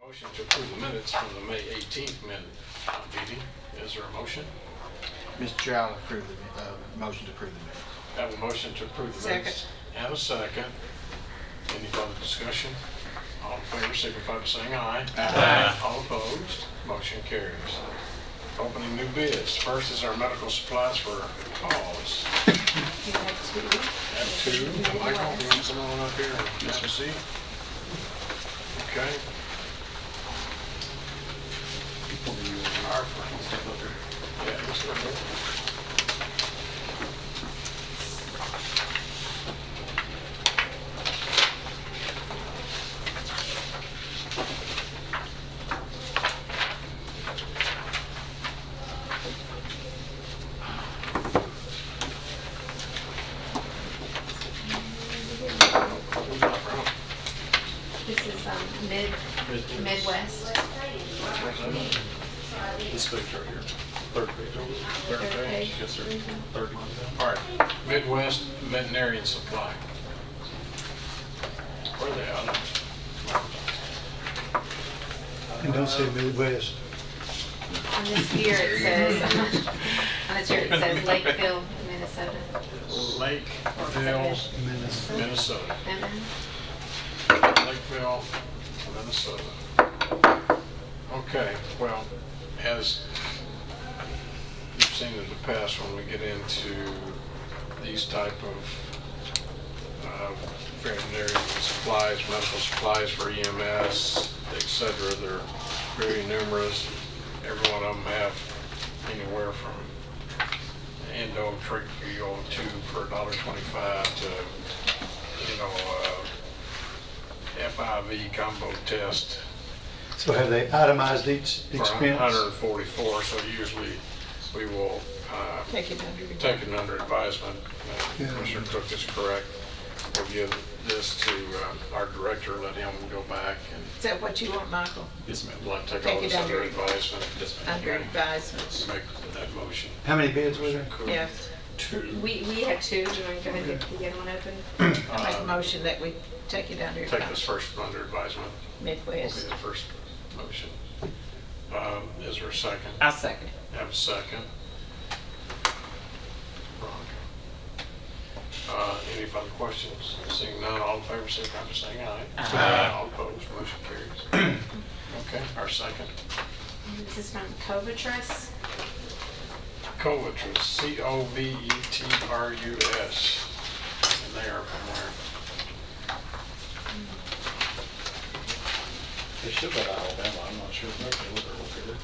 Motion to approve the minutes from the May 18th meeting. Is there a motion? Mr. Chair, I'll approve the motion to approve the minutes. I have a motion to approve the minutes. And a second. Any further discussion? All in favor, signify by saying aye. Aye. All opposed, motion carries. Opening new bids. First is our medical supplies for Paul's. You have two. Have two. Michael, you want someone up here? Mr. C? Okay. Our yeah, let's start there. This is Midwest. This page right here. Third page over. Third page. Yes, sir. Third line down. All right, Midwest Veterinarian Supply. Where are they out of? And don't say Midwest. On this year it says, on this year it says Lakeville, Minnesota. Lakeville, Minnesota. Lakeville, Minnesota. Okay, well, as you've seen in the past, when we get into these type of veterinary supplies, medical supplies for EMS, et cetera, they're very numerous. Every one of them have anywhere from endotracheal tube for $1.25 to, FIV combo test So have they itemized each for expense? 144. So usually we will Take it under. take it under advisement. Yeah. Commissioner Cook is correct. We'll give this to our director, let him go back Is that what you want, Michael? Yes, ma'am. and take Take all it this under under- advisement. Yes, ma'am. Under advisement. Make that motion. How many bids were there? Cook. Yes. Two. We had two. Do you want to go ahead and get the other one open? I make a motion that we take it under Take this advisement. first under advisement. Will be Midwest. the first motion. Is there a second? I'll second. Have a second. Any further questions? Seeing none, all in favor, signify by saying aye. Aye. All opposed, motion carries. Okay, our second. This is from Covitrus. Covetrus, Covetrus. And they are from where? They ship out of Alabama. I'm not sure if they're located.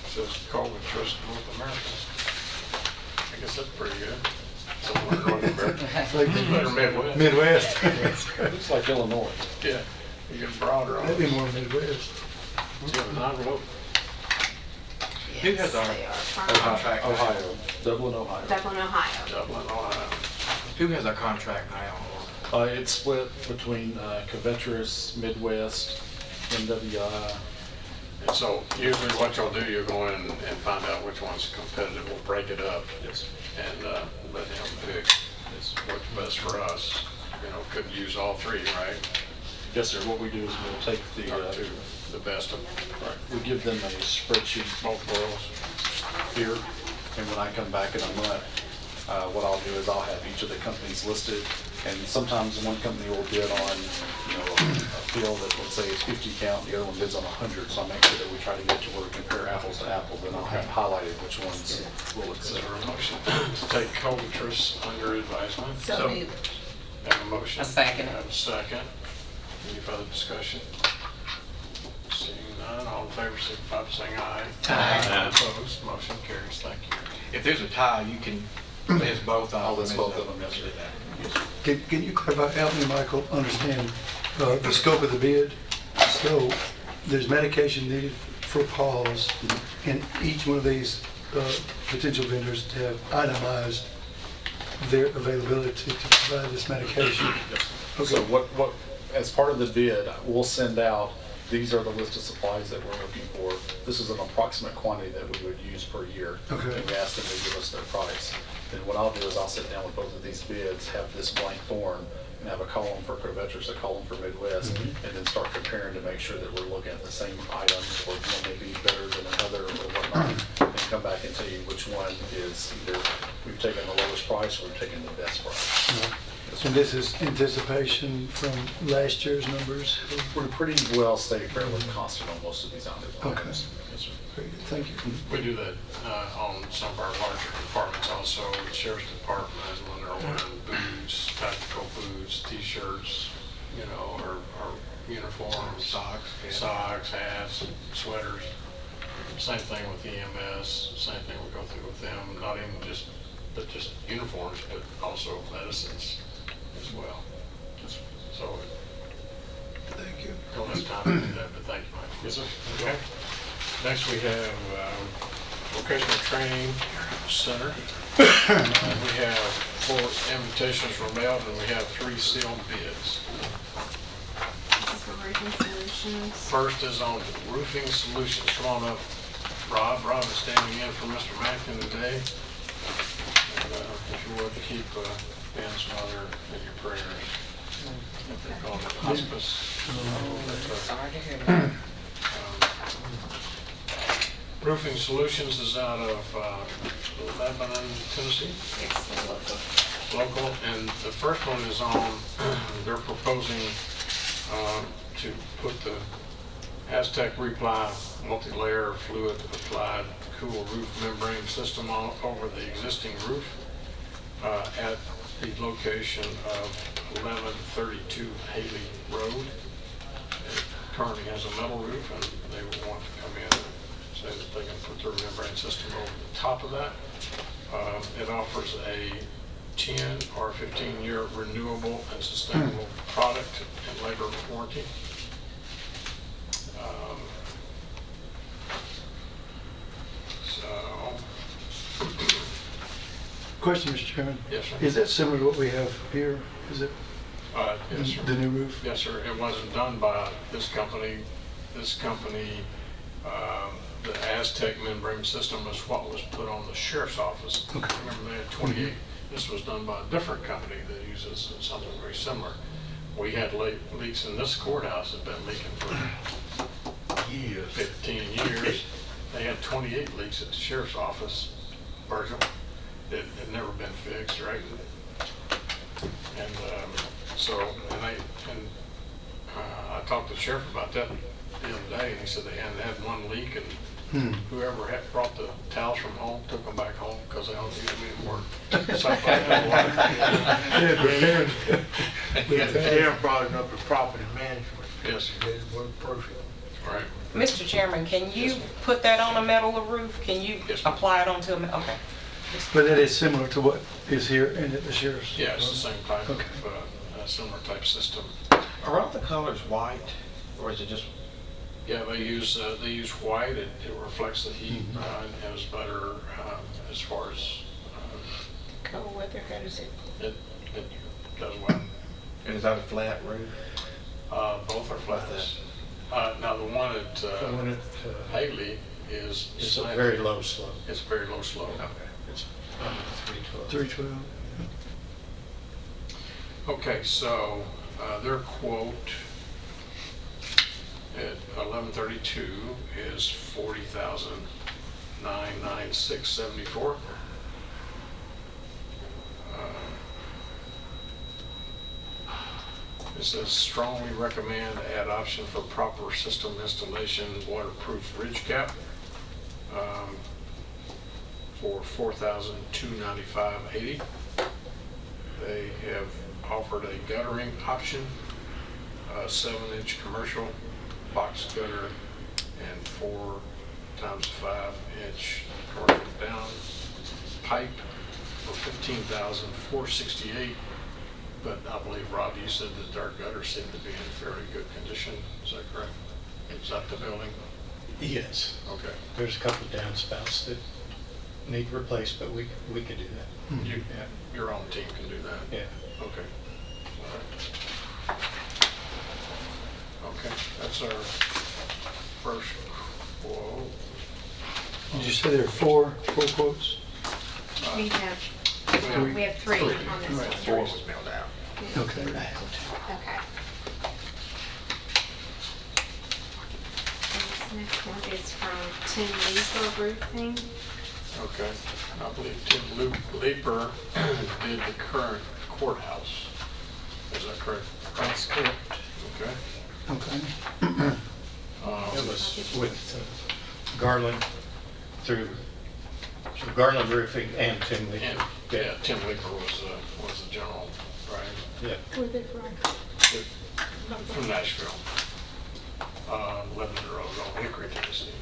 It says Covetrus, North America. I guess that's pretty good. Somewhere in North America. It's like Better Midwest. Midwest. Looks like Illinois. Yeah, you get broader on That'd be it. more Midwest. Yeah, not real. Who has our They are from contract? Ohio. Dublin, Ohio. Dublin, Ohio. Dublin, Ohio. Who has our contract now? It's split between Covetrus, Midwest, MWI. And so usually what you'll do, you'll go in and find out which one's competitive. We'll break it up Yes. and let him pick Yes. what's best for us. Couldn't use all three, right? Yes, sir. What we do is we'll take the, Or two, the best of them. right, we give them a spreadsheet Both worlds. here, and when I come back in a month, what I'll do is I'll have each of the companies listed, and sometimes one company will bid on, a field that, let's say, is 50 count, the other one bids on 100, so I make sure that we try to get to where we compare apples to apples, and I'll have highlighted which ones will Is accept. there a motion to take Covetrus under advisement? So moved. Have a motion. A second. Have a second. Any further discussion? Seeing none, all in favor, signify by saying aye. Aye. Opposed, motion carries. Thank you. If there's a tie, you can list both of them. I'll list both of them, yes, sir. Can you clarify, help me, Michael, understand the scope of the bid? So there's medication needed for Paul's, and each one of these potential vendors have itemized their availability to provide this medication. So what, as part of the bid, we'll send out, these are the list of supplies that we're looking for. This is an approximate quantity that we would use per year. Okay. And we ask them to give us their price. Then what I'll do is I'll sit down with both of these bids, have this blank form, and have a column for Covetrus, a column for Midwest, and then start comparing to make sure that we're looking at the same items, or one may be better than another or whatnot, and come back and tell you which one is either we've taken the lowest price or we've taken the best price. And this is anticipation from last year's numbers? We're pretty well stayed fairly constant on most of these items. Okay. Yes, sir. Very good, thank you. We do that on some of our larger departments also, the sheriff's department, when they're ordering boots, tactical boots, t-shirts, you know, or uniforms. Socks, hats, sweaters. Same thing with EMS, same thing we go through with them, not even just uniforms, but also medicines as well. So, Thank you. don't have time to do that, but thank you, Mike. Yes, sir. Okay. Next, we have Vocational Training Center. We have 4 invitations were mailed, and we have 3 sealed bids. This is for roofing solutions. First is on Roofing Solutions. Come on up, Rob. Rob is standing in for Mr. Mackin today. And if you would, keep Ben's mother in your prayers. They call it hospice. Sorry to hear that. Roofing Solutions is out of Lebanon, Tennessee, local. And the first one is on, they're proposing to put the Aztec Reply multi-layer fluid applied cool roof membrane system on over the existing roof at the location of 1132 Haley Road. It currently has a metal roof, and they want to come in and say that they can put their membrane system over the top of that. It offers a 10 or 15-year renewable and sustainable product and labor warranty. Question, Mr. Chairman. Yes, sir. Is that similar to what we have here? Is it Yes, sir. the new roof? Yes, sir. It wasn't done by this company. This company, the Aztec membrane system was what was put on the sheriff's office. Okay. Remember, they had 28. This was done by a different company that uses something very similar. We had leaks in this courthouse that have been leaking for years, 15 years. They had 28 leaks at the sheriff's office, Virgil. It had never been fixed, right? And I talked to the sheriff about that the other day, and he said they hadn't had one leak, and whoever had brought the towels from home took them back home because they don't need them anymore. Something like that. Darren brought it up to property management. Yes. It wasn't perfect. Right. Mr. Chairman, can you put that on a metal roof? Can you Yes, ma'am. apply it onto a, okay. But that is similar to what is here and at the sheriff's? Yeah, it's the same type Okay. of, similar type system. Are all the colors white, or is it just, Yeah, they use white. It reflects the heat and is better as far as Cold weather, how does it? it does well. and is that a flat roof? Both are flats. Now the one at So when it, Haley is it's a slanted. very low slope. It's very low slope. It's under 312. 312. Okay, so their quote at 1132 is $40,996.74. It says strongly recommend add option for proper system installation, waterproof ridge cap for $4,295.80. They have offered a guttering option, a 7-inch commercial box gutter and 4 times 5-inch commercial down pipe for $15,468. But I believe, Rob, you said that our gutters seem to be in fairly good condition. Is that correct? Is that the building? Yes, Okay. there's a couple of downspouts that need replaced, but we could do that. You, your own team can do that? Yeah. Okay. All right. Okay, that's our first quote. Did you say there are four quotes? We have 3 on this one. Four was mailed out. Okay. Okay. And this next one is from Tim Leeper Roofing. Okay. I believe Tim Leeper did the current courthouse. Is that correct? That's correct. Okay. Okay. It was with Garland through Garland Roofing and Tim Lee. And, yeah, Tim Leeper was the general, right? Yeah. Where they from? From Nashville. 11 Road on Hickory, Tennessee.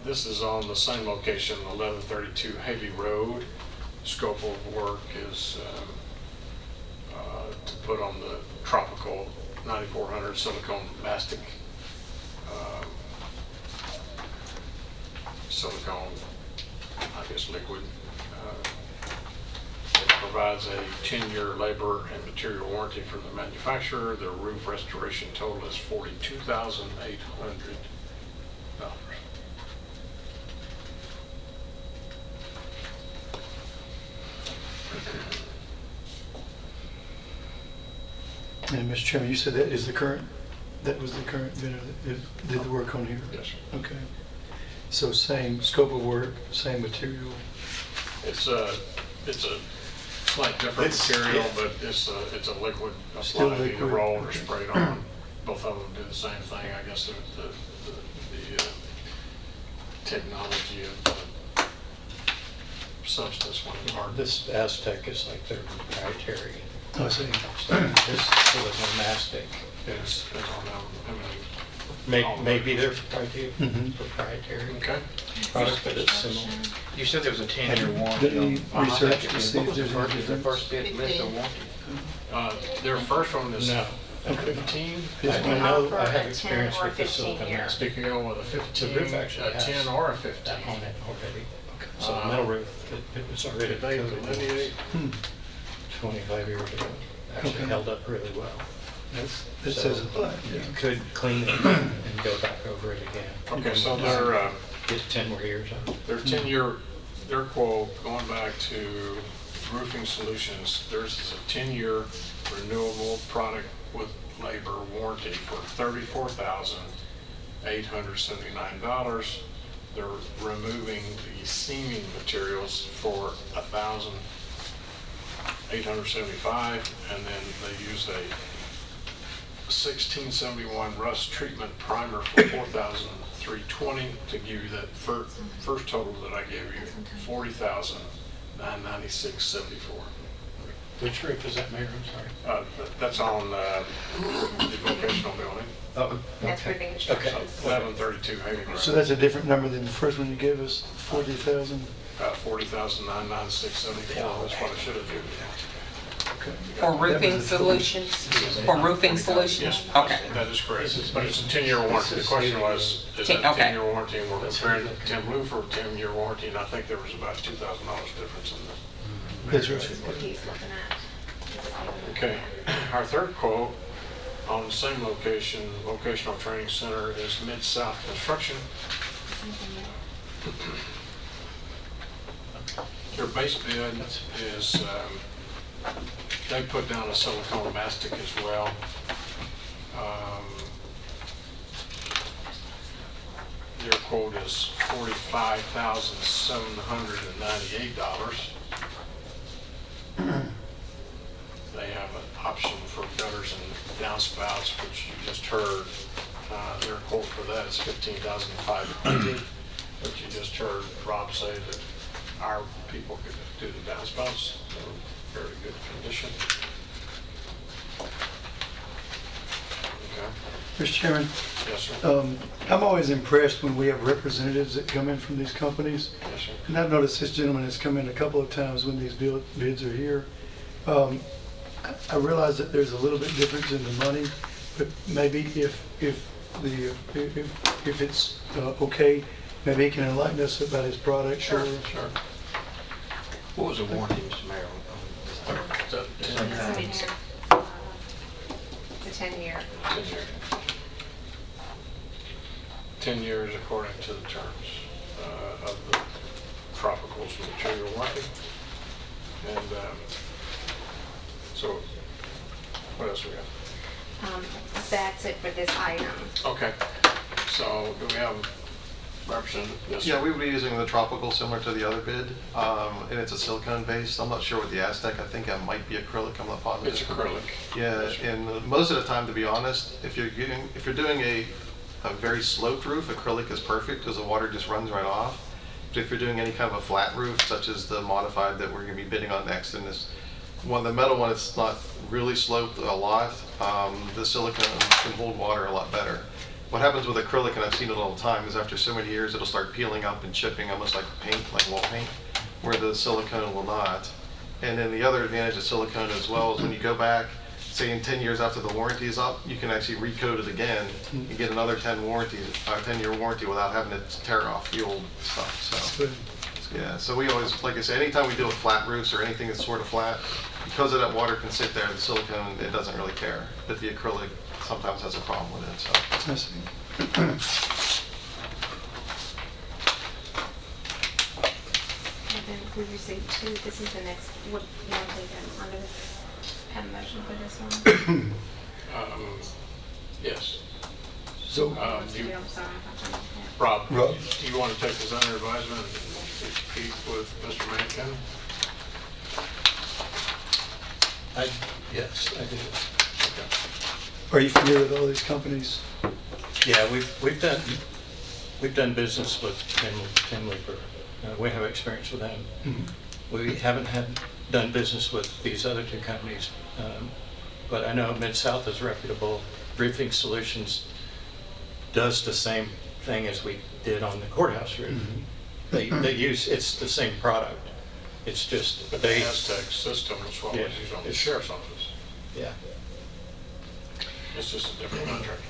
This is on the same location, 1132 Haley Road. Scope of work is to put on the tropical 9400 silicone mastic silicone, I guess liquid. It provides a 10-year labor and material warranty from the manufacturer. The roof restoration total is $42,800. And Mr. Chairman, you said that was the current vendor that did the work on here? Yes, sir. Okay. So same scope of work, same material? It's a slight different It's- material, yeah. but it's a liquid Still applied, either liquid. rolled or Okay. sprayed on. Both of them do the same thing. I guess the technology of the substance went apart. This Aztec is like their proprietary I see. stuff. This silicone mastic It's is on them. I mean, maybe their proprietary okay. product, but it's similar. You said there was a 10-year Did warranty. any research to see if there's any The difference? first bid list of warranty. Their first one is No. 15. I know, Offer I a have 10 experience or with the 15 silicone year. mastic. You can go with a 15, roof actually a has 10, or a 15. On it already. So the metal roof, it was already Did they coated delineate? 25 years ago. Actually Okay. held up really well. That says it. You could clean it and go back over it again. Okay, so their Get 10 more years out of it. their 10-year, their quote, going back to Roofing Solutions, theirs is a 10-year renewable product with labor warranty for $34,879. They're removing the seaming materials for $1,875, and then they use a 1671 rust treatment primer for $4,320 to give you that first total that I gave you, $40,996.74. Which roof is that, Mayor? I'm sorry. That's on the vocational building, Oh, That's okay. roofing instructions. 1132 Hayden Road. So that's a different number than the first one you gave us, 40,000? $40,996.74, that's what I should have given you. Okay. For roofing That was the total. solutions? For roofing solutions? Yes, Okay. that is correct, but it's a 10-year warranty. The question was, is it a Okay. 10-year warranty, and we're comparing it to Tim Blue for a 10-year warranty, and I think there was about $2,000 difference in the. That's right. That's what he's looking at. Okay, our third quote on the same location, Vocational Training Center, is Mid-South Construction. Their base bid is, they put down a silicone mastic as well. Their quote is $45,798. They have an option for gutters and downspouts, which you just heard. Their quote for that is $15,500, but you just heard Rob say that our people could do the downspouts. They're in very good condition. Okay. Mr. Chairman, Yes, sir. I'm always impressed when we have representatives that come in from these companies. Yes, sir. And I've noticed this gentleman has come in a couple of times when these bids are here. I realize that there's a little bit difference in the money, but maybe if it's okay, maybe he can enlighten us about his product. Sure. What was the warranty, Mr. Mayor? Is that 10 years? 10 year. The 10-year. 10 years. 10 years according to the terms of the Tropicals material warranty. And So, what else we got? That's it for this item. Okay, so do we have representative? Yes, Yeah, sir. we would be using the tropical similar to the other bid, and it's a silicone base. I'm not sure with the Aztec, I think it might be acrylic, I'm not positive. It's acrylic. Yeah, Yes, sir. and most of the time, to be honest, if you're doing a very sloped roof, acrylic is perfect because the water just runs right off. But if you're doing any kind of a flat roof, such as the modified that we're gonna be bidding on next, and this one, the metal one, it's not really sloped a lot. The silicone can hold water a lot better. What happens with acrylic, and I've seen it all the time, is after so many years, it'll start peeling up and chipping, almost like paint, like wall paint, where the silicone will not. And then the other advantage of silicone as well is when you go back, say in 10 years after the warranty is up, you can actually recoat it again and get another 10-year warranty without having to tear off the old stuff. So, Good. yeah, so we always, like I said, anytime we do a flat roofs or anything that's sort of flat, because of that water can sit there, the silicone, it doesn't really care. But the acrylic sometimes has a problem with it, so. I see. And then we received two, this is the next, what, you want to take them under, have a motion for this one? Yes. So, Um, What's the deal? I'm sorry. I thought you had- Rob, Rob. do you want to take this under advisement and speak with Mr. Mankin? Yes, I do. are you familiar with all these companies? Yeah, we've done business with Tim Leeper. We have experience with them. We haven't done business with these other two companies, but I know Mid-South is reputable. Roofing Solutions does the same thing as we did on the courthouse roof. They use, it's the same product. It's just But the they, Aztec system is what was Yeah, used on the it's- sheriff's office. yeah. It's just a different contract.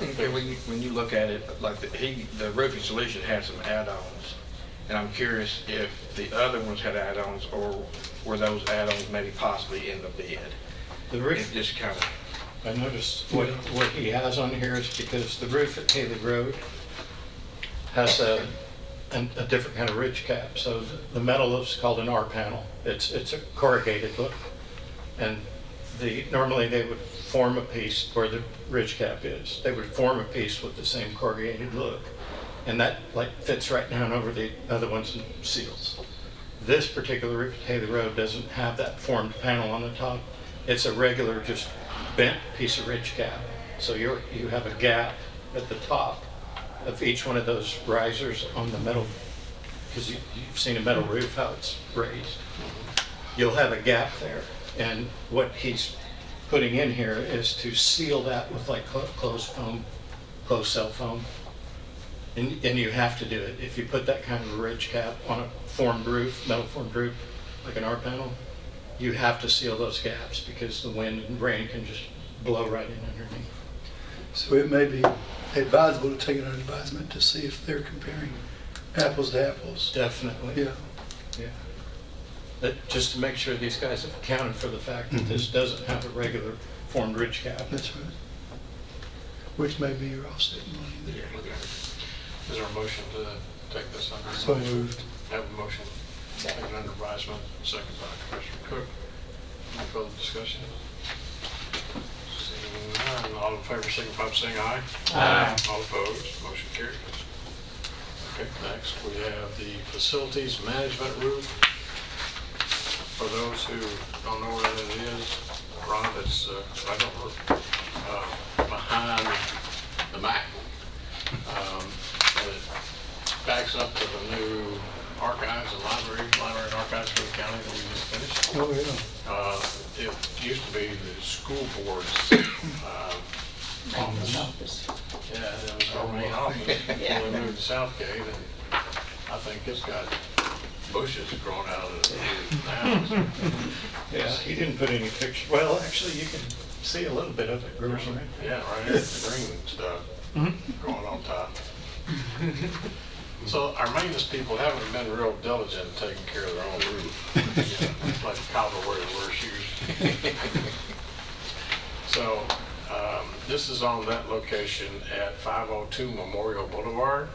Okay, when you look at it, like the roofing solution had some add-ons, and I'm curious if the other ones had add-ons, or were those add-ons maybe possibly in the bid? The It roof, just kind of, I noticed what he has on here is because the roof at Haley Road has a different kind of ridge cap. So the metal is called an R panel. It's a corrugated look. And normally they would form a piece where the ridge cap is. They would form a piece with the same corrugated look. And that like fits right down over the other ones and seals. This particular roof at Haley Road doesn't have that formed panel on the top. It's a regular, just bent piece of ridge cap. So you have a gap at the top of each one of those risers on the metal, because you've seen a metal roof, how it's raised. You'll have a gap there. And what he's putting in here is to seal that with like closed foam, closed cell foam. And you have to do it. If you put that kind of a ridge cap on a formed roof, metal formed roof, like an R panel, you have to seal those gaps because the wind and rain can just blow right in underneath. So it may be advisable to take it under advisement to see if they're comparing apples to apples. Definitely. Yeah. Yeah. But just to make sure these guys have accounted for the fact that this doesn't have a regular formed ridge cap. That's right. Which may be your offsetting money there. Okay. Is there a motion to take this under So advisement? moved. Have a motion, take it under advisement, second by Commissioner Cook. Any further discussion? Seeing none, all in favor, signify by saying aye. Aye. All opposed, motion carries. Okay, next we have the facilities management roof. For those who don't know where that is, Ron, it's right over behind the MAC. And it backs up to the new archives and library and archives for the county that we just finished. Oh, yeah. It used to be the school board's office. Yeah, it was our main office. Yeah. We moved to Southgate, and I think it's got bushes growing out of it now. Yeah, he didn't put any picture. Well, actually, you can see a little bit of it. Growing right. Yeah, right here, the green stuff growing on top. So our maintenance people haven't been real diligent in taking care of their own roof. You know, like cowboy wear shoes. So this is on that location at 502 Memorial Boulevard.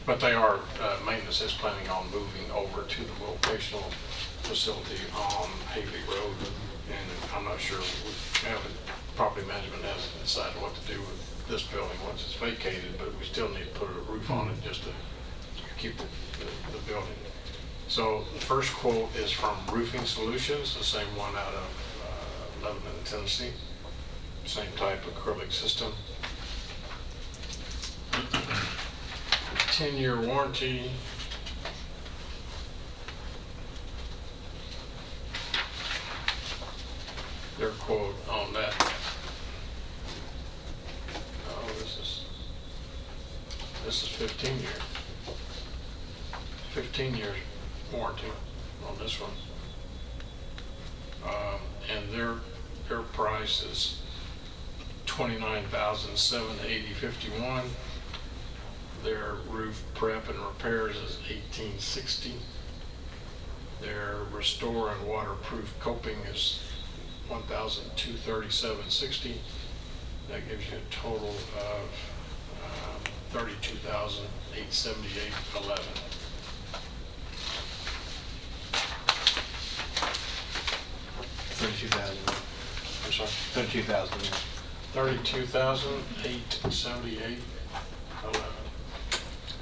But they are, maintenance is planning on moving over to the vocational facility on Haley Road, and I'm not sure, we haven't, property management hasn't decided what to do with this building once it's vacated, but we still need to put a roof on it just to keep the building. So the first quote is from Roofing Solutions, the same one out of Lebanon, Tennessee. Same type of acrylic system. 10-year warranty. Their quote on that. Oh, this is 15 years. 15 years warranty on this one. And their price is $29,780.51. Their roof prep and repairs is $1860. Their restore and waterproof coping is $1,237.60. That gives you a total of $32,878.11. I'm sorry. 32,878.11.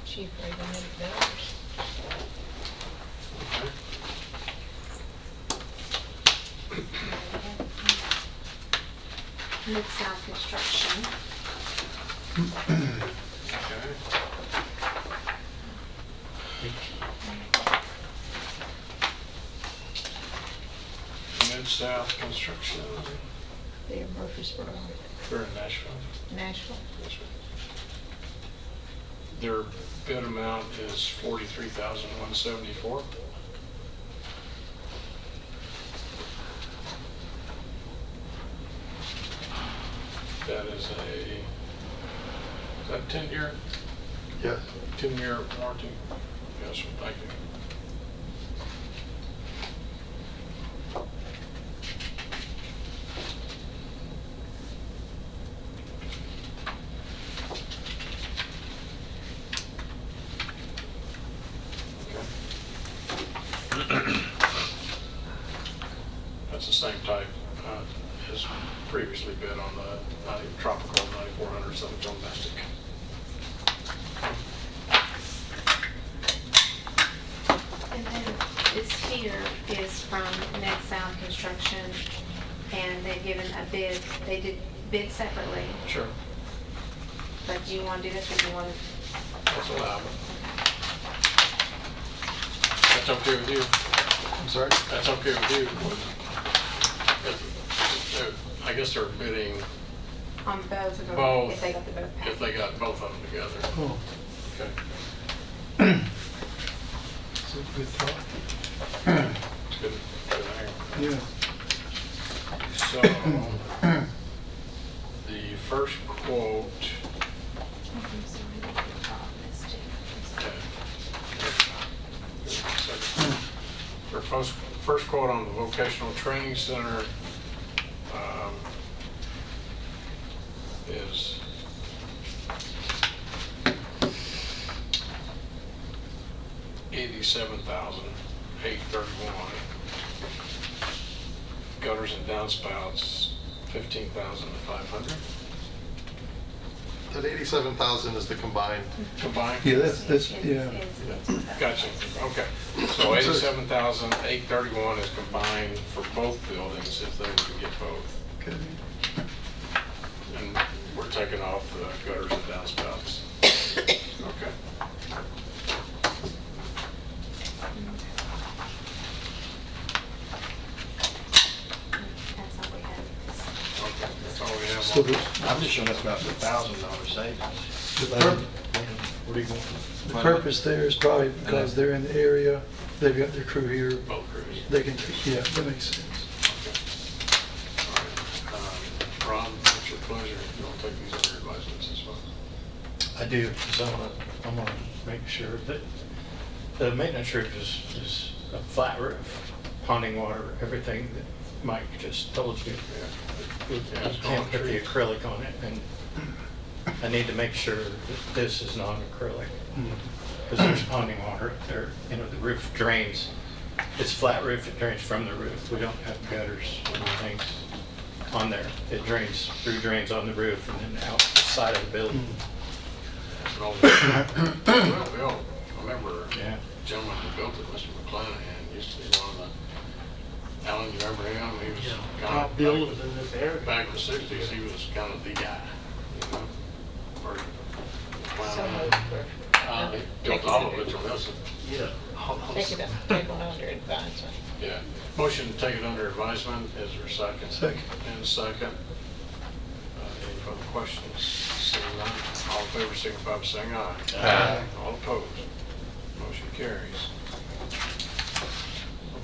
Cheaper than $8. Okay. Mid-South Construction. Okay. Mid-South Construction. They're Murfreesboro, They're in Nashville. Nashville. Yes, sir. Their bid amount is $43,174. That is that 10-year? Yes. 10-year warranty? Yes, sir, thank you. That's the same type as previously bid on the Tropical 9400 Southern Domestic. And then this here is from Mid-South Construction, and they've given a bid. They did bid separately, Sure. but do you want to do this or do you want to? That's allowed. That's okay with you? I'm sorry? That's okay with you? I guess they're bidding On both of them, both. if they got the both If packaged. they got both of them together. Oh, Okay. that's a good thought. It's good. Good Yeah. So, the first quote, I'm sorry, I missed it. okay. Their first quote on the Vocational Training Center is $87,831. Gutters and downspouts, $15,500. That 87,000 is the combined. Combined? Yeah, that's, yeah. Gotcha, okay. So 87,831 is combined for both buildings if they were to get both. Okay. And we're taking off the gutters and downspouts. Okay. That's all we have. Okay, that's all we have. So on the, this. I'm just showing us about $1,000 savings. What are you going? the purpose there is probably because they're in the area, they've got their crew here, Both crews. they can, yeah, that makes sense. Okay. All right. Ron, what's your pleasure? You want to take these under your license as well? I do, because I'm gonna make sure that the maintenance roof is a flat roof, ponding water, everything that Mike just told you. Yeah. You Yeah, it's can't put the concrete. acrylic on it, and I need to make sure that this is non-acrylic, because there's ponding water there, the roof drains It's a flat roof, it drains from the roof. We don't have gutters or things on there. It drains through drains on the roof and then out the side of the building. It's an old, well, I remember Yeah. a gentleman who built it, Mr. McClanahan, used to be one of the, Alan, you remember him? He was kind of, in this area. back in the 60s, he was kind of the guy, you know, for McClanahan. He built all of it from this. Yeah. Take it up, take it under advisement. Yeah. Motion to take it under advisement. Is there a second? Second. And a second. Any further questions? Seeing none, all in favor signify by saying aye. Aye. All opposed? Motion carries.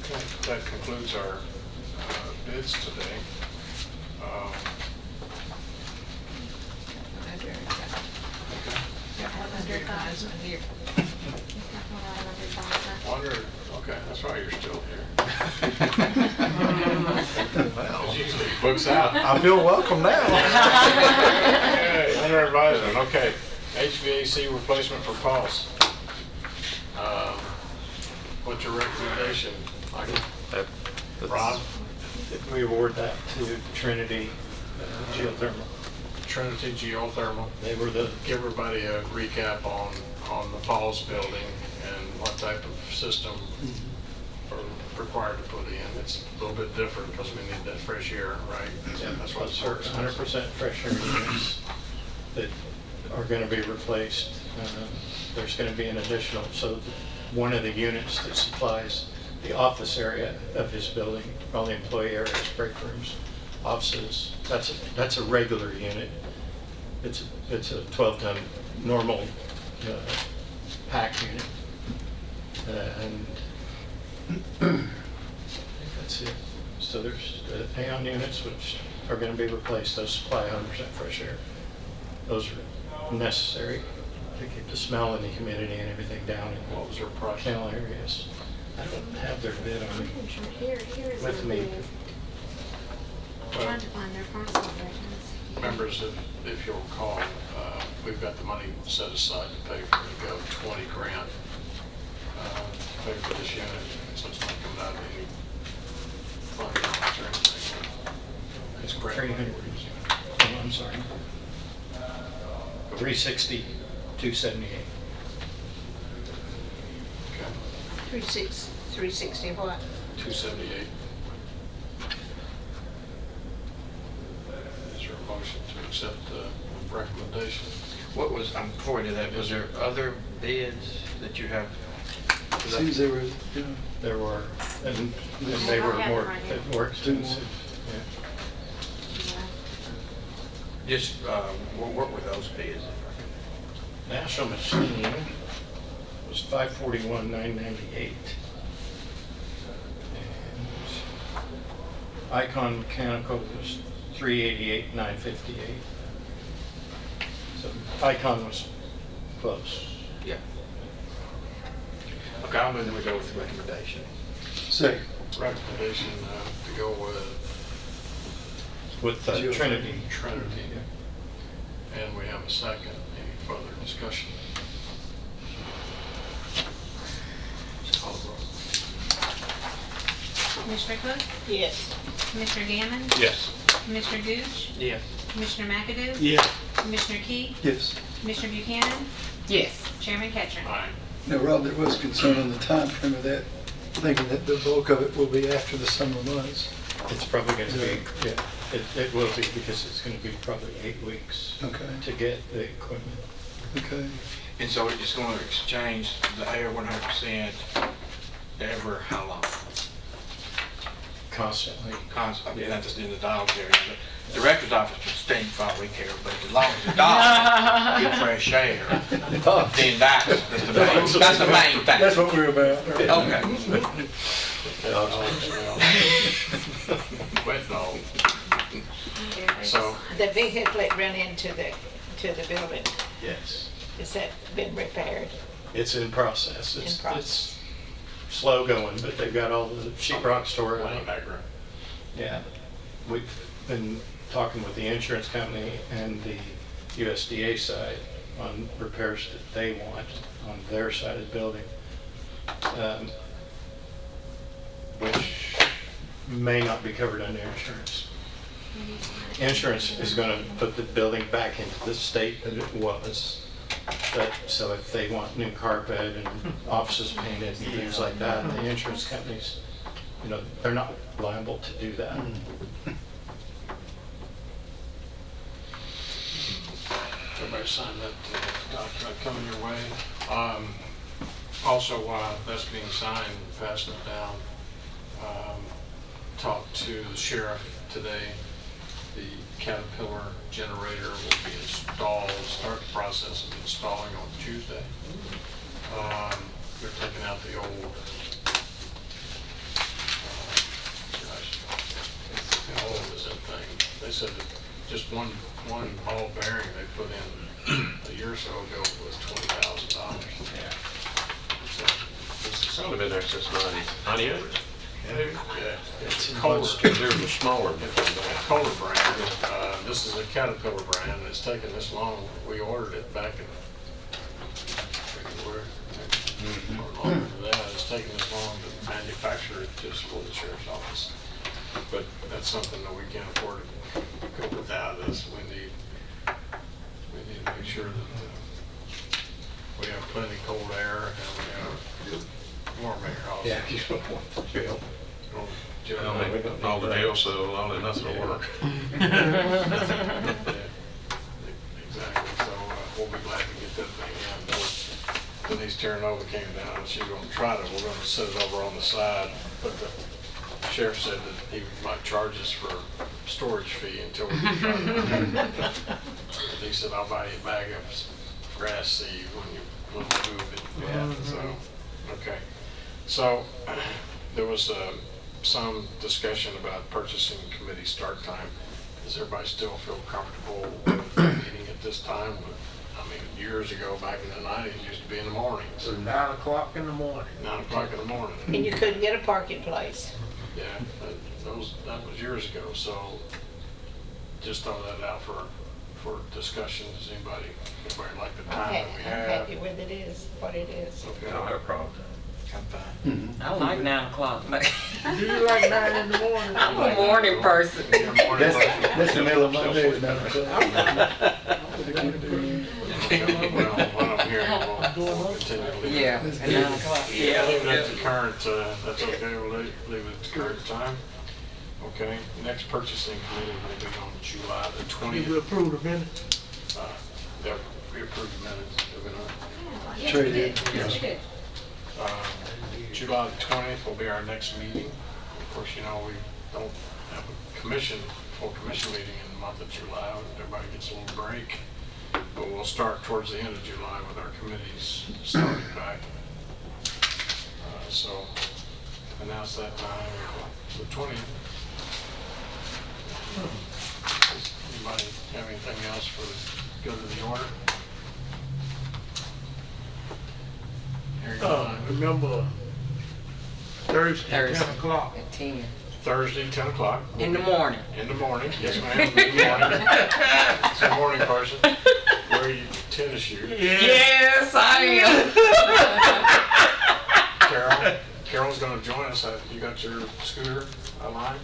Okay, that concludes our bids today. Under Okay. under advisement here. Wonder, okay, that's why you're still here. Well, Usually he books out. I feel welcome now. Okay, under advisement, okay. HVAC replacement for Pulse. What's your recommendation, Michael? Ron? We award that to Trinity Geothermal. Trinity Geothermal. They were the, Give everybody a recap on the Pulse building and what type of system are required to put in. It's a little bit different because we need that fresh air, right? That's what it's for. 100% fresh air units that are going to be replaced. There's going to be an additional, so one of the units that supplies the office area of his building, all the employee areas, break rooms, offices, that's a regular unit. It's a 12-ton normal pack unit. And I think that's it. So there's the Aeon units, which are going to be replaced. Those supply 100% fresh air. Those are necessary to keep the smell and the humidity and everything down in What was their price? kennel areas. I don't have their bid on me. Here is With the me. bid. I'm trying to find their price versions. Members, if you'll recall, we've got the money set aside to pay for it to go 20 grand to pay for this unit. So it's not coming out of any fund balance or anything. It's grant money 300. we're using. Oh, I'm sorry. 360, 278. Okay, 360 what? 278. Is there a motion to accept the recommendation? What was, before we do that, was there other bids that you have? Seems they were, There were, and they were more expensive. Yeah. Just, what were those bids? National Machine was $541,998. And Icon Mechanical was $388,958. So Icon was close. Yeah. Okay, I'll move that we go with the recommendation. second. Recommendation to go with With Trinity. Trinity. And we have a second. Any further discussion? Call the roll. Commissioner Cook? Yes. Commissioner Gammon? Yes. Commissioner Gooch? Yes. Commissioner McAdoo? Yeah. Commissioner Key? Yes. Commissioner Buchanan? Yes. Chairman Ketchum? Aye. Now, Rob, there was concern on the time frame of that, thinking that the bulk of it will be after the summer months. It's probably going to be, yeah, it will be because it's going to be probably 8 weeks Okay. to get the equipment. Okay. And so it's going to exchange the air 100% ever how long? Constantly. I mean, not just in the dog area, but the director's office can stink for all we care, but as long as the dogs get fresh air, then that's the main thing. That's what we're about. Okay. Wet dog. So, The vehicle that ran into the building, Yes. has that been repaired? It's in process. In process. It's slow going, but they've got all the sheetrock stored out. Linebacker. Yeah. We've been talking with the insurance company and the USDA side on repairs that they want on their side of the building. Which, may not be covered under insurance. Insurance is going to put the building back into the state that it was. But, so if they want new carpet and offices painted and things like that, the insurance companies, you know, they're not liable to do that. Everybody sign that document coming your way. Also, while that's being signed, pass it down. Talked to the sheriff today. The Caterpillar generator will be installed, start the process of installing on Tuesday. They're taking out the old, how old is that thing? They said that just one ball bearing they put in a year or so ago was $20,000. So, It's only been there since 98. yeah, it's a Kohler. Kohler. There's a smaller one. Kohler brand. This is a Caterpillar brand. It's taken this long. We ordered it back in February, or longer than that. It's taken this long to manufacture it just for the sheriff's office. But that's something that we can't afford to go without. This we need to make sure that we have plenty of cold air and we have warm air also. yeah, you don't want to build. All the jail cell, all that, nothing will work. Yeah, exactly, so we'll be glad to get that thing in. Denise Terranova came down and she was gonna try to, we're gonna set it over on the side, but the sheriff said that he might charge us for storage fee until we can try to. He said, I'll buy you a bag of grass seed when we move it. Yeah, so, okay. So, there was some discussion about purchasing committee start time. Does everybody still feel comfortable with meeting at this time? I mean, years ago, back in the 90s, it used to be in the mornings. So 9 o'clock in the morning. 9 o'clock in the morning. And you couldn't get a parking place. Yeah, that was years ago, so just throw that out for discussion. Does anybody like the time that we I'm have? happy with it is, what it is. Okay. I don't have a problem. I'm fine. I like 9 o'clock. Do you like 9 in the morning? I'm a morning person. You're a morning person. That's the middle of my day, it's 9 o'clock. Well, what I'm hearing, we'll continue to leave it. Yeah, at 9 o'clock. Yeah, leave it at the current, that's okay, we'll leave it at the current time. Okay, next purchasing committee will be on July the 20th. approve the minutes? They'll be approved minutes, they're gonna, Traded. Yes, you did. July the 20th will be our next meeting. Of course, you know, we don't have a full commission meeting in the month of July. Everybody gets a little break. But we'll start towards the end of July with our committees starting back. So announce that time, the 20th. Does anybody have anything else for the good of the order? Hearing none. Remember Thursday, Thursday. 10 o'clock. At 10. Thursday, 10 o'clock. In the morning. In the morning, yes ma'am, in the morning. It's a morning person. Wear your tennis shoes. Yes, I am. Carol's gonna join us. You got your scooter aligned?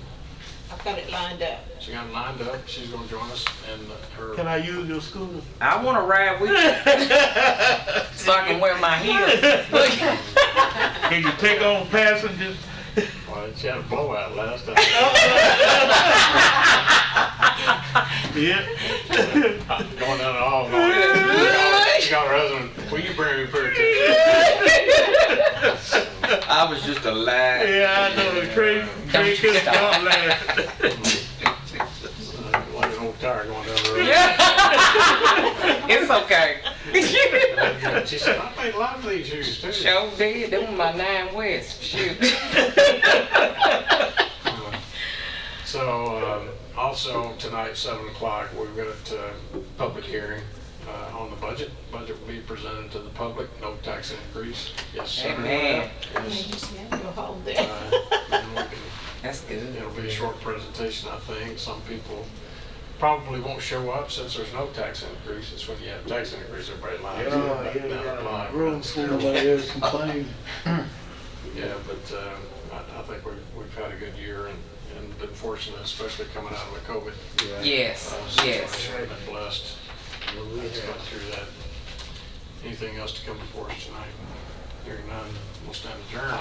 I've got it lined up. She got it lined up. She's gonna join us and her. Can I use your scooter? I want to ride with you so I can wear my heels. Can you take on passengers? Well, she had a blowout last time. Yeah. Going down the hall. She got her husband. Will you bring me pretty? I was just a lad. Yeah, I know. Trey Don't you couldn't stop. stop laughing. Like an old tire going down the road. It's okay. She said, I made a lot of these shoes too. Sure did. Them my 9 West. Shoot. So, also tonight, 7 o'clock, we've got a public hearing on the budget. Budget will be presented to the public, no tax increase. Yes, sir. Amen. Yes. Just go home there. And we can- That's good. It'll be a short presentation, I think. Some people probably won't show up since there's no tax increase. It's when you have tax increase, everybody lines up. Room full of somebody else complained. Yeah, but I think we're had a good year and been fortunate, especially coming out of the COVID Yes, yes. situation. Been blessed. Let's go through that. Anything else to come before us tonight? Hearing none, we'll stand adjourned.